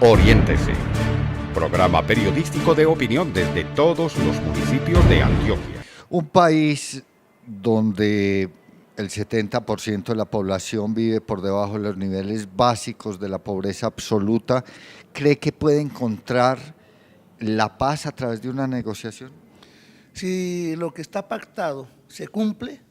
Oriéntese. Programa periodístico de opinión desde todos los municipios de Antioquia. Un país donde el 70% de la población vive por debajo de los niveles básicos de la pobreza absoluta, ¿cree que puede encontrar la paz a través de una negociación? Si lo que está pactado se cumple,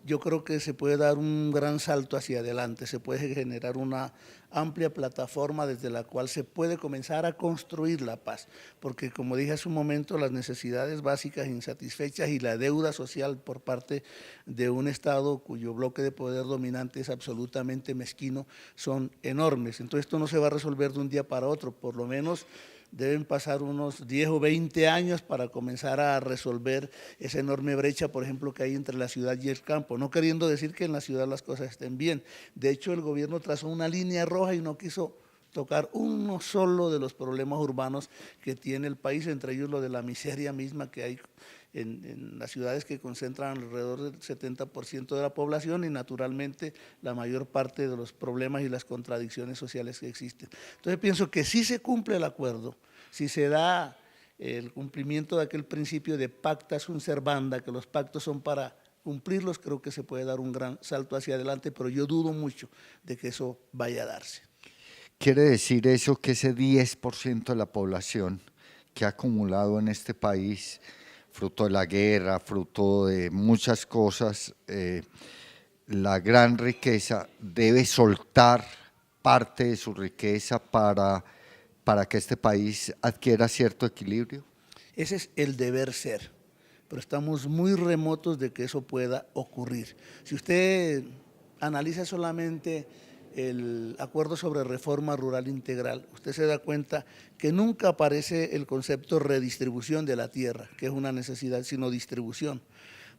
yo creo que se puede dar un gran salto hacia adelante, se puede generar una amplia plataforma desde la cual se puede comenzar a construir la paz, porque como dije hace un momento, las necesidades básicas insatisfechas y la deuda social por parte de un Estado cuyo bloque de poder dominante es absolutamente mezquino son enormes. Entonces esto no se va a resolver de un día para otro, por lo menos deben pasar unos 10 o 20 años para comenzar a resolver esa enorme brecha, por ejemplo, que hay entre la ciudad y el campo, no queriendo decir que en la ciudad las cosas estén bien. De hecho, el gobierno trazó una línea roja y no quiso tocar uno solo de los problemas urbanos que tiene el país, entre ellos lo de la miseria misma que hay en las ciudades que concentran alrededor del 70% de la población y naturalmente la mayor parte de los problemas y las contradicciones sociales que existen. Entonces pienso que si se cumple el acuerdo, si se da el cumplimiento de aquel principio de pacta sunt servanda, que los pactos son para cumplirlos, creo que se puede dar un gran salto hacia adelante, pero yo dudo mucho de que eso vaya a darse. ¿Quiere decir eso que ese 10% de la población que ha acumulado en este país, fruto de la guerra, fruto de muchas cosas, la gran riqueza, debe soltar parte de su riqueza para que este país adquiera cierto equilibrio? Ese es el deber ser, pero estamos muy remotos de que eso pueda ocurrir. Si usted analiza solamente el acuerdo sobre reforma rural integral, usted se da cuenta que nunca aparece el concepto redistribución de la tierra, que es una necesidad, sino distribución,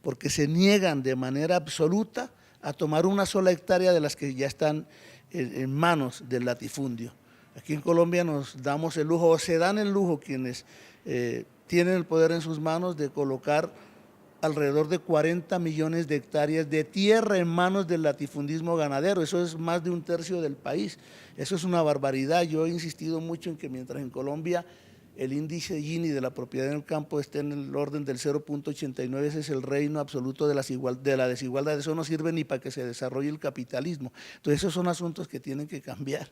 porque se niegan de manera absoluta a tomar una sola hectárea de las que ya están en manos del latifundio. Aquí en Colombia nos damos el lujo, o se dan el lujo quienes tienen el poder en sus manos de colocar alrededor de 40 millones de hectáreas de tierra en manos del latifundismo ganadero. Eso es más de un tercio del país. Eso es una barbaridad. Yo he insistido mucho en que mientras en Colombia el índice Gini de la propiedad en el campo esté en el orden del 0.89, ese es el reino absoluto de la desigualdad. Eso no sirve ni para que se desarrolle el capitalismo. Entonces esos son asuntos que tienen que cambiar.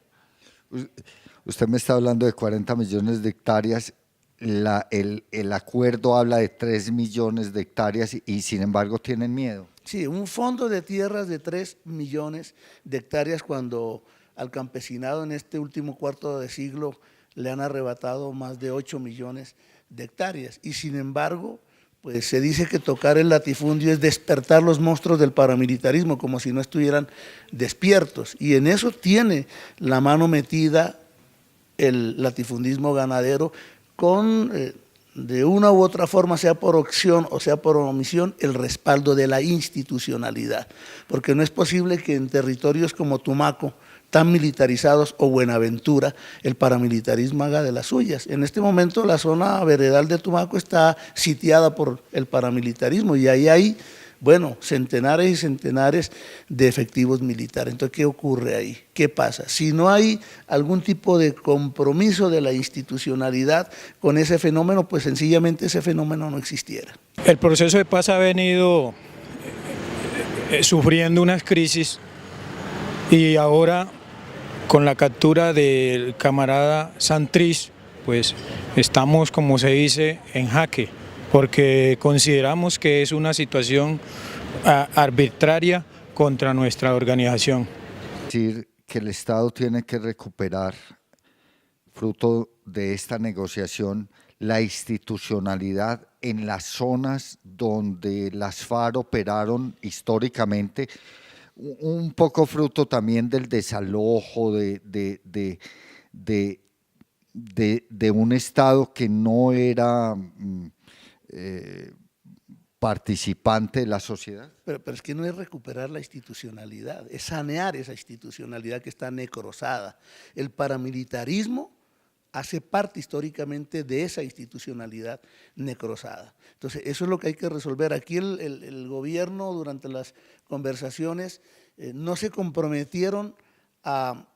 Usted me está hablando de 40 millones de hectáreas. El acuerdo habla de 3 millones de hectáreas y sin embargo tienen miedo. Sí, un fondo de tierras de 3 millones de hectáreas cuando al campesinado en este último cuarto de siglo le han arrebatado más de 8 millones de hectáreas y sin embargo pues se dice que tocar el latifundio es despertar los monstruos del paramilitarismo como si no estuvieran despiertos y en eso tiene la mano metida el latifundismo ganadero con, de una u otra forma, sea por opción o sea por omisión, el respaldo de la institucionalidad. Porque no es posible que en territorios como Tumaco, tan militarizados, o Buenaventura, el paramilitarismo haga de las suyas. En este momento la zona veredal de Tumaco está sitiada por el paramilitarismo y ahí hay, bueno, centenares y centenares de efectivos militares. Entonces, ¿qué ocurre ahí? ¿Qué pasa? Si no hay algún tipo de compromiso de la institucionalidad con ese fenómeno, pues sencillamente ese fenómeno no existiera. El proceso de paz ha venido sufriendo unas crisis y ahora con la captura del camarada Santrich, pues estamos, como se dice, en jaque, porque consideramos que es una situación arbitraria contra nuestra organización. Es decir, que el Estado tiene que recuperar, fruto de esta negociación, la institucionalidad en las zonas donde las FARC operaron históricamente, un poco fruto también del desalojo de un Estado que no era participante de la sociedad. Pero es que no es recuperar la institucionalidad, es sanear esa institucionalidad que está necrosada. El paramilitarismo hace parte históricamente de esa institucionalidad necrosada. Entonces, eso es lo que hay que resolver. Aquí el gobierno, durante las conversaciones, no se comprometieron a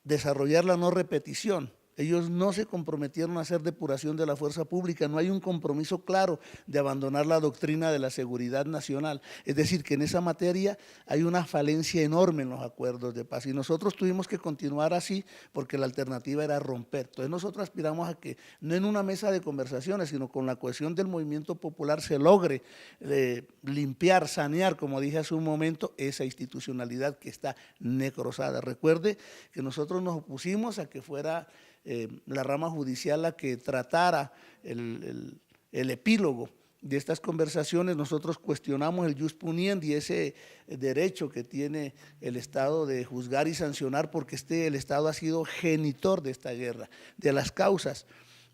desarrollar la no repetición. Ellos no se comprometieron a hacer depuración de la fuerza pública, no hay un compromiso claro de abandonar la doctrina de la seguridad nacional. Es decir, que en esa materia hay una falencia enorme en los acuerdos de paz y nosotros tuvimos que continuar así porque la alternativa era romper. Entonces nosotros aspiramos a que no en una mesa de conversaciones, sino con la cohesión del movimiento popular se logre limpiar, sanear, como dije hace un momento, esa institucionalidad que está necrosada. Recuerde que nosotros nos opusimos a que fuera la rama judicial la que tratara el epílogo de estas conversaciones. Nosotros cuestionamos el jus puniendi, ese derecho que tiene el Estado de juzgar y sancionar, porque el Estado ha sido genitor de esta guerra, de las causas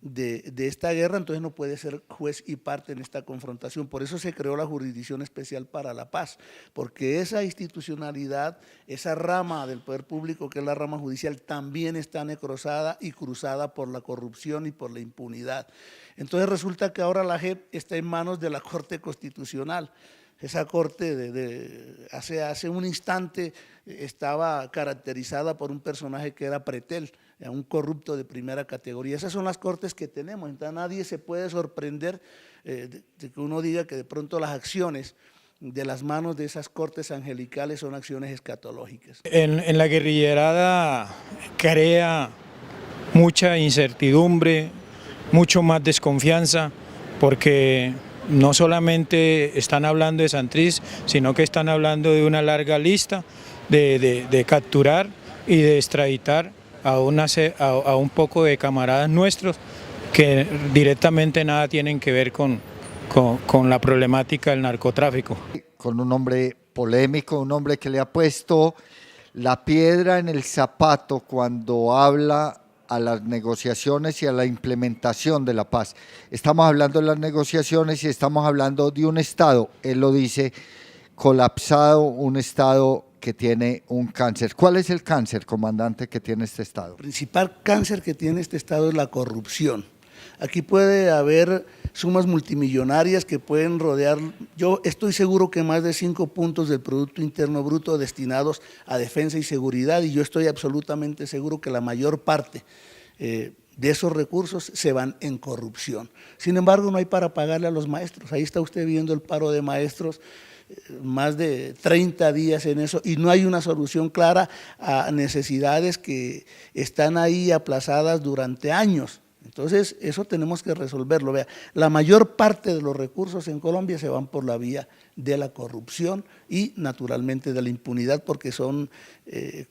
de esta guerra, entonces no puede ser juez y parte en esta confrontación. Por eso se creó la Jurisdicción Especial para la Paz, porque esa institucionalidad, esa rama del poder público que es la rama judicial, también está necrosada y cruzada por la corrupción y por la impunidad. Entonces resulta que ahora la JEP está en manos de la Corte Constitucional. Esa corte hace un instante estaba caracterizada por un personaje que era Pretel, un corrupto de primera categoría. Esas son las cortes que tenemos, entonces nadie se puede sorprender de que uno diga que de pronto las acciones de las manos de esas cortes angelicales son acciones escatológicas. En la guerrillerada crea mucha incertidumbre, mucho más desconfianza, porque no solamente están hablando de Santrich, sino que están hablando de una larga lista de capturar y de extraditar a un poco de camaradas nuestros que directamente nada tienen que ver con la problemática del narcotráfico. Con un hombre polémico, un hombre que le ha puesto la piedra en el zapato cuando habla a las negociaciones y a la implementación de la paz. Estamos hablando de las negociaciones y estamos hablando de un Estado, él lo dice, colapsado, un Estado que tiene un cáncer. ¿Cuál es el cáncer, comandante, que tiene este Estado? El principal cáncer que tiene este Estado es la corrupción. Aquí puede haber sumas multimillonarias que pueden rodear, yo estoy seguro que más de 5 puntos del Producto Interno Bruto destinados a defensa y seguridad, y yo estoy absolutamente seguro que la mayor parte de esos recursos se van en corrupción. Sin embargo, no hay para pagarle a los maestros. Ahí está usted viendo el paro de maestros, más de 30 días en eso, y no hay una solución clara a necesidades que están ahí aplazadas durante años. Entonces, eso tenemos que resolverlo. Vea, la mayor parte de los recursos en Colombia se van por la vía de la corrupción y, naturalmente, de la impunidad, porque son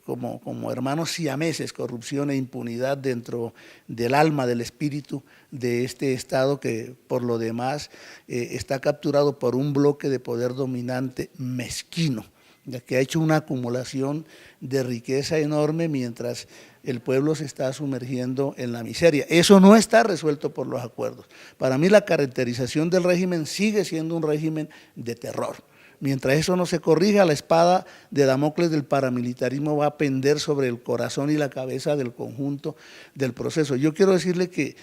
como hermanos siameses, corrupción e impunidad dentro del alma, del espíritu de este Estado que, por lo demás, está capturado por un bloque de poder dominante mezquino, ya que ha hecho una acumulación de riqueza enorme mientras el pueblo se está sumergiendo en la miseria. Eso no está resuelto por los acuerdos. Para mí la caracterización del régimen sigue siendo un régimen de terror. Mientras eso no se corrija, la espada de Damocles del paramilitarismo va a pender sobre el corazón y la cabeza del conjunto del proceso. Yo quiero decirle que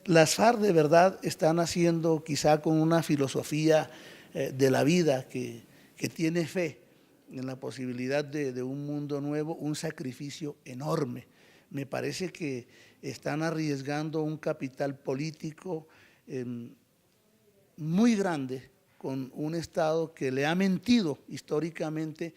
las FARC de verdad están haciendo, quizá con una filosofía de la vida que tiene fe en la posibilidad de un mundo nuevo, un sacrificio enorme. Me parece que están arriesgando un capital político muy grande con un Estado que le ha mentido históricamente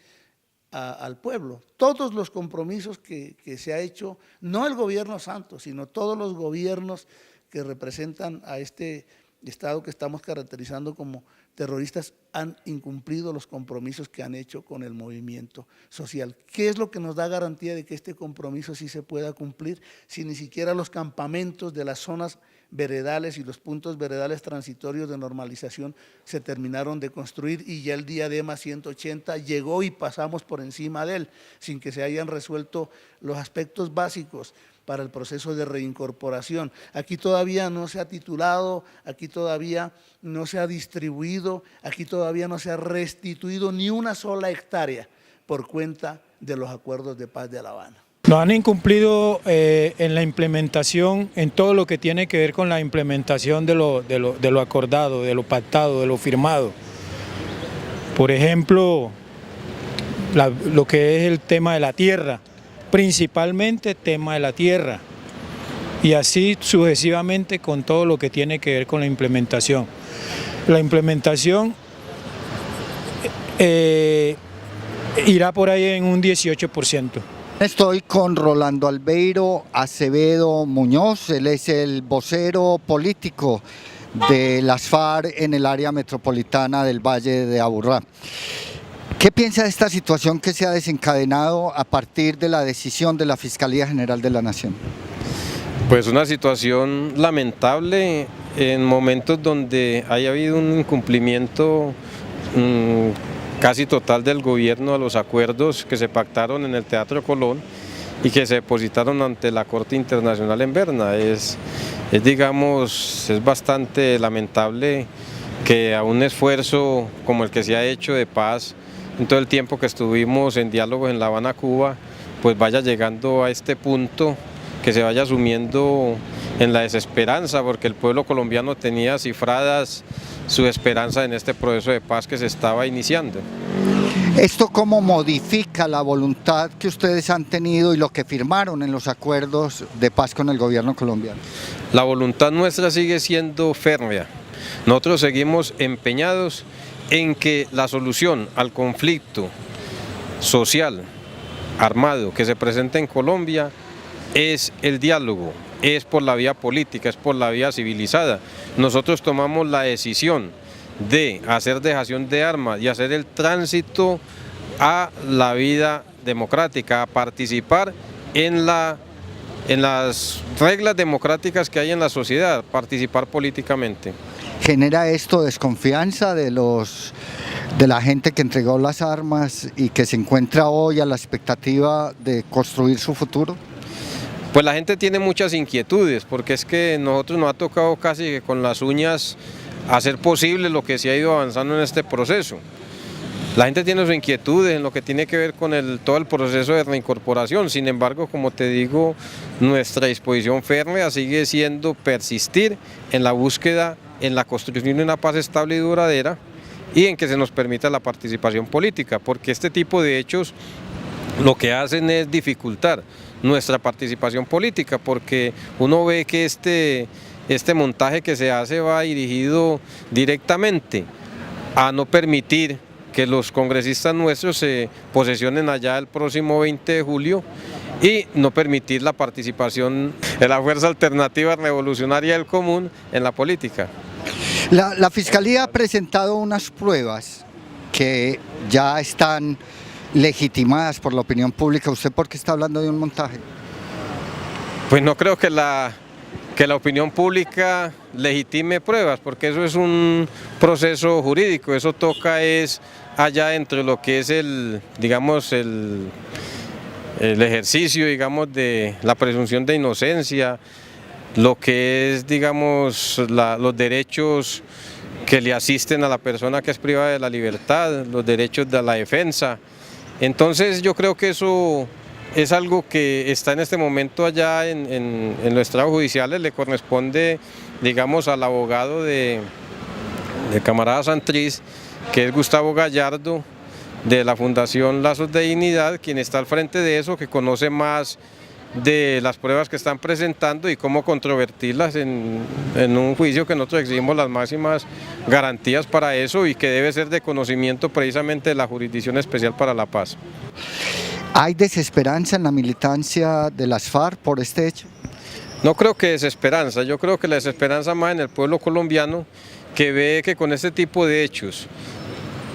al pueblo. Todos los compromisos que se ha hecho, no el gobierno Santos, sino todos los gobiernos que representan a este Estado que estamos caracterizando como terroristas, han incumplido los compromisos que han hecho con el movimiento social. ¿Qué es lo que nos da garantía de que este compromiso sí se pueda cumplir si ni siquiera los campamentos de las zonas veredales y los puntos veredales transitorios de normalización se terminaron de construir y ya el diadema 180 llegó y pasamos por encima de él sin que se hayan resuelto los aspectos básicos para el proceso de reincorporación? Aquí todavía no se ha titulado, aquí todavía no se ha distribuido, aquí todavía no se ha restituido ni una sola hectárea por cuenta de los acuerdos de paz de La Habana. Lo han incumplido en la implementación, en todo lo que tiene que ver con la implementación de lo acordado, de lo pactado, de lo firmado. Por ejemplo, lo que es el tema de la tierra. principalmente tema de la tierra, y así sucesivamente con todo lo que tiene que ver con la implementación. La implementación irá por ahí en un 18%. Estoy con Rolando Albeiro Acevedo Muñoz, él es el vocero político de las FARC en el área metropolitana del Valle de Aburrá. ¿Qué piensa de esta situación que se ha desencadenado a partir de la decisión de la Fiscalía General de la Nación? Pues una situación lamentable en momentos donde haya habido un incumplimiento casi total del gobierno a los acuerdos que se pactaron en el Teatro Colón y que se depositaron ante la Corte Internacional en Berna. Es bastante lamentable que a un esfuerzo como el que se ha hecho de paz en todo el tiempo que estuvimos en diálogos en La Habana, Cuba, pues vaya llegando a este punto, que se vaya sumiendo en la desesperanza, porque el pueblo colombiano tenía cifradas su esperanza en este proceso de paz que se estaba iniciando. ¿Esto cómo modifica la voluntad que ustedes han tenido y lo que firmaron en los acuerdos de paz con el gobierno colombiano? La voluntad nuestra sigue siendo férrea. Nosotros seguimos empeñados en que la solución al conflicto social armado que se presenta en Colombia es el diálogo, es por la vía política, es por la vía civilizada. Nosotros tomamos la decisión de hacer dejación de armas y hacer el tránsito a la vida democrática, a participar en las reglas democráticas que hay en la sociedad, participar políticamente. ¿Genera esto desconfianza de la gente que entregó las armas y que se encuentra hoy a la expectativa de construir su futuro? Pues la gente tiene muchas inquietudes, porque es que nosotros nos ha tocado casi que con las uñas hacer posible lo que se ha ido avanzando en este proceso. La gente tiene sus inquietudes en lo que tiene que ver con todo el proceso de reincorporación. Sin embargo, como te digo, nuestra disposición férrea sigue siendo persistir en la búsqueda, en la construcción de una paz estable y duradera, y en que se nos permita la participación política, porque este tipo de hechos lo que hacen es dificultar nuestra participación política, porque uno ve que este montaje que se hace va dirigido directamente a no permitir que los congresistas nuestros se posesionen allá el próximo 20 de julio y no permitir la participación de la Fuerza Alternativa Revolucionaria del Común en la política. La Fiscalía ha presentado unas pruebas que ya están legitimadas por la opinión pública. ¿Usted por qué está hablando de un montaje? Pues no creo que la opinión pública legitime pruebas, porque eso es un proceso jurídico, eso toca es allá dentro de lo que es el ejercicio, digamos, de la presunción de inocencia, lo que es, digamos, los derechos que le asisten a la persona que es privada de la libertad, los derechos de la defensa. Entonces yo creo que eso es algo que está en este momento allá en los estrados judiciales, le corresponde, digamos, al abogado de Camarada Santrich, que es Gustavo Gallardo, de la Fundación Lazos de Dignidad, quien está al frente de eso, que conoce más de las pruebas que están presentando y cómo controvertirlas en un juicio que nosotros exigimos las máximas garantías para eso y que debe ser de conocimiento precisamente de la Jurisdicción Especial para la Paz. ¿Hay desesperanza en la militancia de las FARC por este hecho? No creo que desesperanza, yo creo que la desesperanza más en el pueblo colombiano, que ve que con este tipo de hechos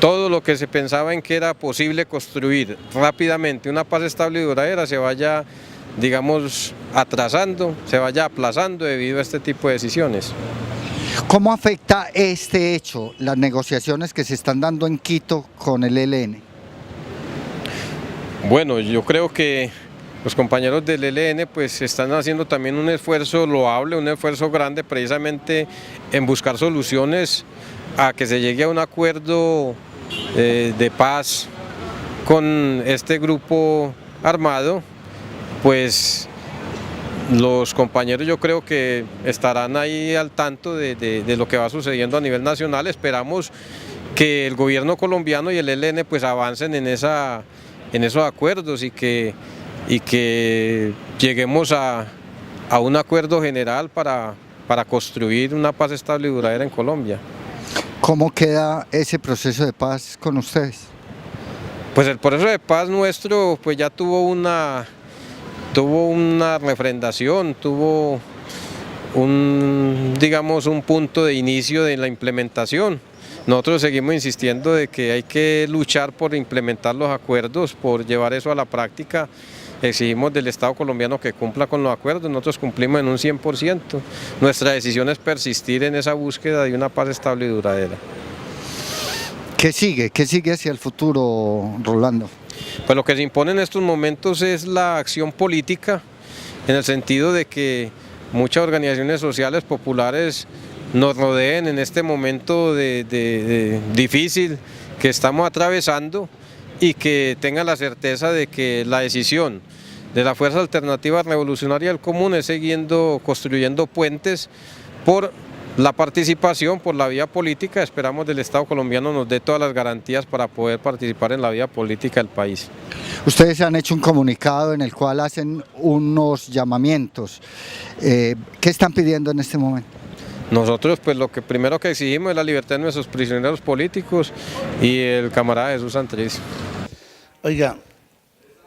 todo lo que se pensaba en que era posible construir rápidamente una paz estable y duradera se vaya, digamos, atrasando, se vaya aplazando debido a este tipo de decisiones. ¿Cómo afecta este hecho las negociaciones que se están dando en Quito con el ELN? Bueno, yo creo que los compañeros del ELN pues están haciendo también un esfuerzo loable, un esfuerzo grande precisamente en buscar soluciones a que se llegue a un acuerdo de paz con este grupo armado. Pues los compañeros yo creo que estarán ahí al tanto de lo que va sucediendo a nivel nacional. Esperamos que el gobierno colombiano y el ELN pues avancen en esos acuerdos y que y que lleguemos a un acuerdo general para construir una paz estable y duradera en Colombia. ¿Cómo queda ese proceso de paz con ustedes? Pues el proceso de paz nuestro pues ya tuvo una refrendación, tuvo digamos, un punto de inicio de la implementación. Nosotros seguimos insistiendo de que hay que luchar por implementar los acuerdos, por llevar eso a la práctica. Exigimos del Estado colombiano que cumpla con los acuerdos, nosotros cumplimos en un 100%. Nuestra decisión es persistir en esa búsqueda de una paz estable y duradera. ¿Qué sigue? ¿Qué sigue hacia el futuro, Rolando? Pues lo que se impone en estos momentos es la acción política, en el sentido de que muchas organizaciones sociales populares nos rodeen en este momento difícil que estamos atravesando y que tengan la certeza de que la decisión de la Fuerza Alternativa Revolucionaria del Común es siguiendo construyendo puentes por la participación, por la vía política. Esperamos del Estado colombiano nos dé todas las garantías para poder participar en la vida política del país. Ustedes han hecho un comunicado en el cual hacen unos llamamientos. ¿Qué están pidiendo en este momento? Nosotros pues lo que primero que exigimos es la libertad de nuestros prisioneros políticos y el camarada Jesús Santrich. Oiga,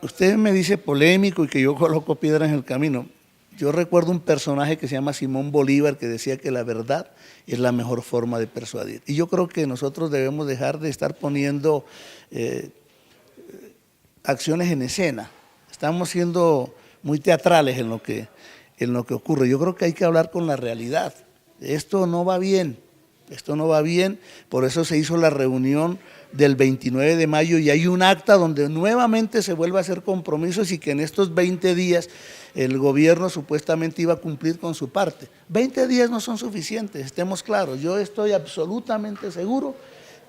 usted me dice polémico y que yo coloco piedras en el camino. Yo recuerdo un personaje que se llama Simón Bolívar que decía que la verdad es la mejor forma de persuadir. Y yo creo que nosotros debemos dejar de estar poniendo acciones en escena. Estamos siendo muy teatrales en lo que ocurre. Yo creo que hay que hablar con la realidad. Esto no va bien, por eso se hizo la reunión del 29 de mayo y hay un acta donde nuevamente se vuelve a hacer compromisos y que en estos 20 días el gobierno supuestamente iba a cumplir con su parte. 20 días no son suficientes, estemos claros. Yo estoy absolutamente seguro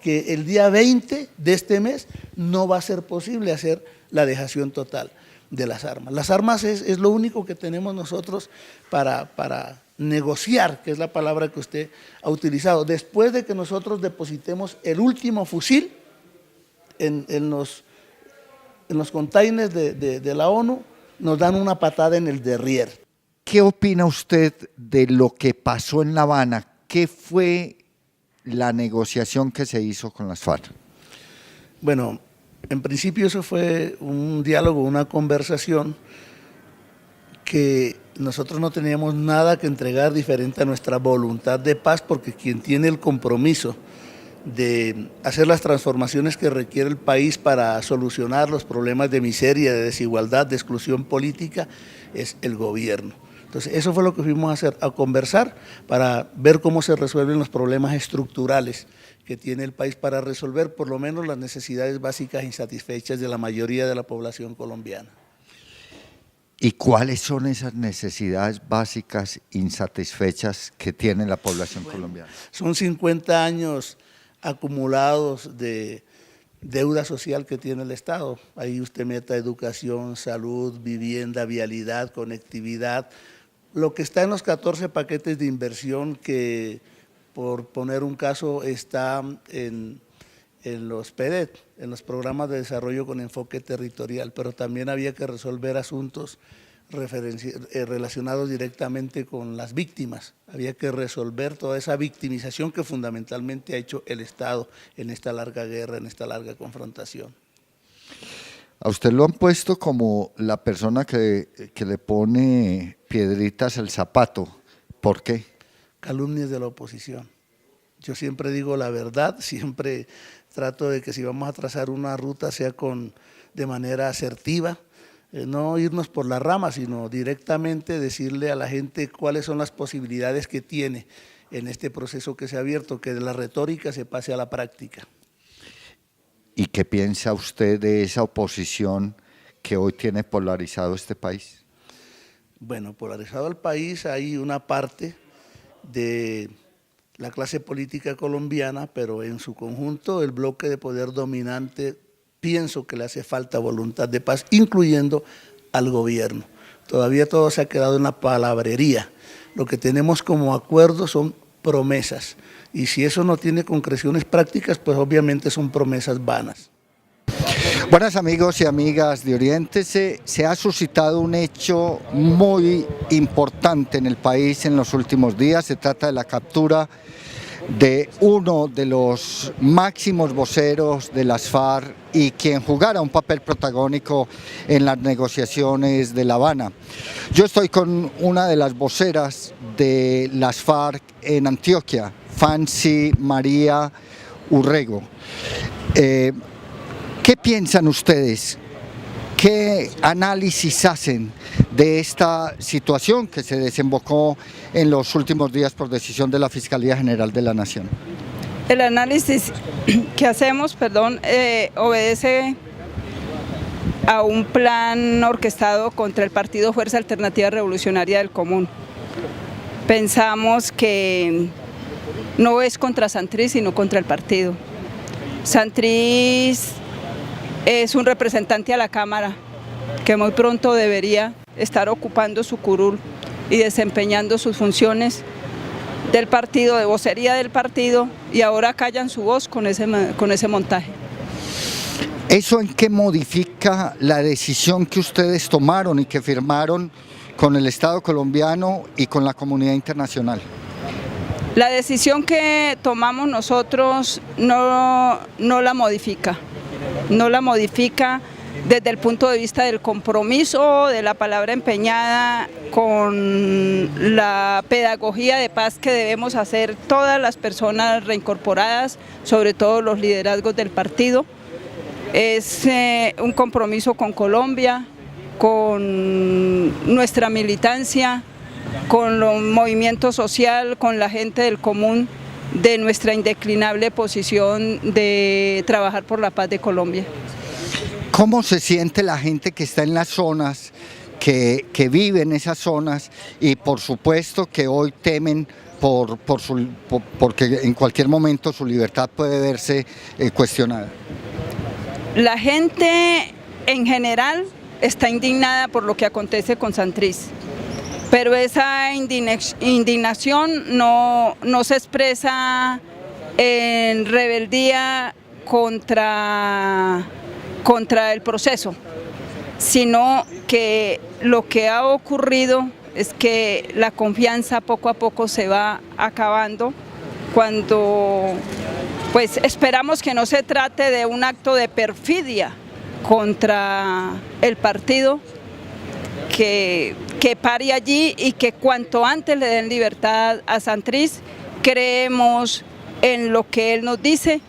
que el día 20 de este mes no va a ser posible hacer la dejación total de las armas. Las armas es lo único que tenemos nosotros para negociar, que es la palabra que usted ha utilizado. Después de que nosotros depositemos el último fusil en los containers de la ONU, nos dan una patada en el derrier. ¿Qué opina usted de lo que pasó en La Habana? ¿Qué fue la negociación que se hizo con las FARC? Bueno, en principio eso fue un diálogo, una conversación que nosotros no teníamos nada que entregar diferente a nuestra voluntad de paz, porque quien tiene el compromiso de hacer las transformaciones que requiere el país para solucionar los problemas de miseria, de desigualdad, de exclusión política, es el gobierno. Entonces, eso fue lo que fuimos a hacer, a conversar para ver cómo se resuelven los problemas estructurales que tiene el país para resolver por lo menos las necesidades básicas insatisfechas de la mayoría de la población colombiana. ¿Y cuáles son esas necesidades básicas insatisfechas que tiene la población colombiana? Son 50 años acumulados de deuda social que tiene el Estado. Ahí usted meta educación, salud, vivienda, vialidad, conectividad. Lo que está en los 14 paquetes de inversión que, por poner un caso, está en los PEDET, en los programas de desarrollo con enfoque territorial, pero también había que resolver asuntos relacionados directamente con las víctimas. Había que resolver toda esa victimización que fundamentalmente ha hecho el Estado en esta larga guerra, en esta larga confrontación. A usted lo han puesto como la persona que le pone piedritas al zapato. ¿Por qué? Calumnias de la oposición. Yo siempre digo la verdad, siempre trato de que si vamos a trazar una ruta sea de manera asertiva, no irnos por la rama, sino directamente decirle a la gente cuáles son las posibilidades que tiene en este proceso que se ha abierto, que de la retórica se pase a la práctica. ¿Y qué piensa usted de esa oposición que hoy tiene polarizado este país? Bueno, polarizado el país, hay una parte de la clase política colombiana, pero en su conjunto el bloque de poder dominante pienso que le hace falta voluntad de paz, incluyendo al gobierno. Todavía todo se ha quedado en la palabrería. Lo que tenemos como acuerdo son promesas, y si eso no tiene concreciones prácticas, pues obviamente son promesas vanas. Buenas amigos y amigas de Oriéntese, se ha suscitado un hecho muy importante en el país en los últimos días. Se trata de la captura de uno de los máximos voceros de las FARC y quien jugara un papel protagónico en las negociaciones de La Habana. Yo estoy con una de las voceras de las FARC en Antioquia, Fancy María Urrego. ¿Qué piensan ustedes? ¿Qué análisis hacen de esta situación que se desembocó en los últimos días por decisión de la Fiscalía General de la Nación? El análisis que hacemos, obedece a un plan orquestado contra el partido Fuerza Alternativa Revolucionaria del Común. Pensamos que no es contra Santrich, sino contra el partido. Santrich es un representante a la Cámara que muy pronto debería estar ocupando su curul y desempeñando sus funciones del partido, de vocería del partido, y ahora callan su voz con ese montaje. ¿Eso en qué modifica la decisión que ustedes tomaron y que firmaron con el Estado colombiano y con la comunidad internacional? La decisión que tomamos nosotros no la modifica. No la modifica desde el punto de vista del compromiso, de la palabra empeñada, con la pedagogía de paz que debemos hacer todas las personas reincorporadas, sobre todo los liderazgos del partido. Es un compromiso con Colombia, con nuestra militancia, con el movimiento social, con la gente del común, de nuestra indeclinable posición de trabajar por la paz de Colombia. ¿Cómo se siente la gente que está en las zonas, que vive en esas zonas y por supuesto que hoy temen porque en cualquier momento su libertad puede verse cuestionada? La gente en general está indignada por lo que acontece con Santrich. Pero esa indignación no se expresa en rebeldía contra el proceso, sino que lo que ha ocurrido es que la confianza poco a poco se va acabando, cuando pues esperamos que no se trate de un acto de perfidia contra el partido, que pare allí y que cuanto antes le den libertad a Santrich. Creemos en lo que él nos dice,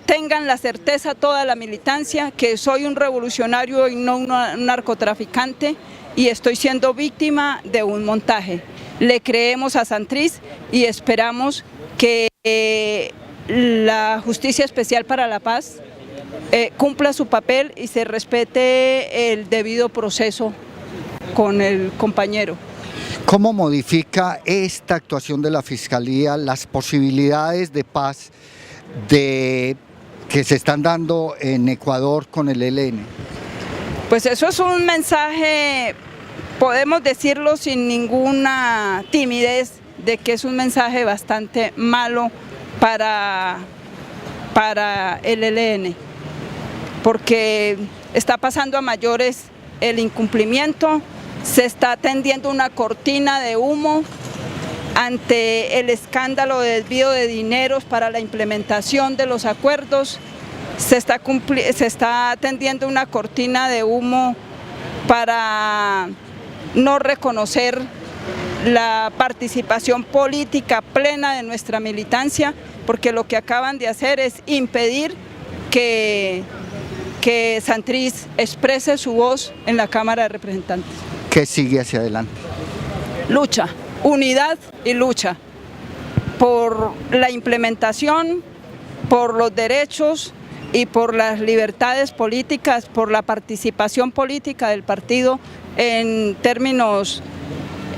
tengan la certeza toda la militancia que soy un revolucionario y no un narcotraficante y estoy siendo víctima de un montaje. Le creemos a Santrich y esperamos que la Justicia Especial para la Paz cumpla su papel y se respete el debido proceso con el compañero. ¿Cómo modifica esta actuación de la Fiscalía las posibilidades de paz que se están dando en Ecuador con el ELN? Pues eso es un mensaje, podemos decirlo sin ninguna timidez, de que es un mensaje bastante malo para el ELN, porque está pasando a mayores el incumplimiento. Se está tendiendo una cortina de humo ante el escándalo de desvío de dineros para la implementación de los acuerdos. Se está tendiendo una cortina de humo para no reconocer la participación política plena de nuestra militancia, porque lo que acaban de hacer es impedir que Santrich exprese su voz en la Cámara de Representantes. ¿Qué sigue hacia adelante? Lucha, unidad y lucha por la implementación, por los derechos y por las libertades políticas, por la participación política del partido en términos,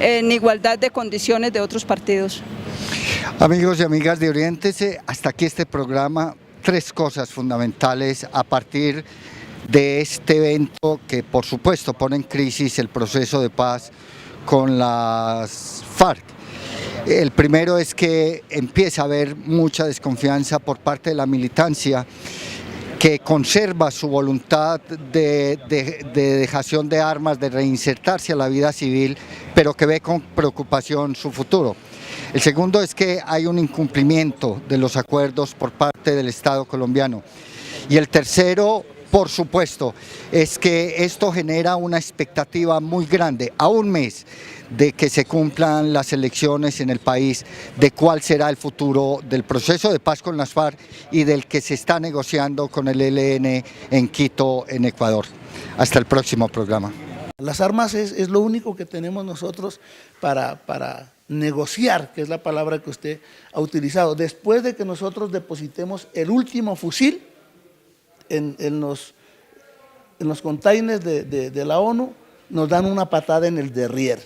en igualdad de condiciones de otros partidos. Amigos y amigas de Oriéntese, hasta aquí este programa. 3 cosas fundamentales a partir de este evento que por supuesto pone en crisis el proceso de paz con las FARC. El primero es que empieza a haber mucha desconfianza por parte de la militancia que conserva su voluntad de dejación de armas, de reinsertarse a la vida civil, pero que ve con preocupación su futuro. El segundo es que hay un incumplimiento de los acuerdos por parte del Estado colombiano. Y el tercero, por supuesto, es que esto genera una expectativa muy grande, a un mes de que se cumplan las elecciones en el país, de cuál será el futuro del proceso de paz con las FARC y del que se está negociando con el ELN en Quito, en Ecuador. Hasta el próximo programa. Las armas es lo único que tenemos nosotros para negociar, que es la palabra que usted ha utilizado. Después de que nosotros depositemos el último fusil en los containers de la ONU, nos dan una patada en el derrier.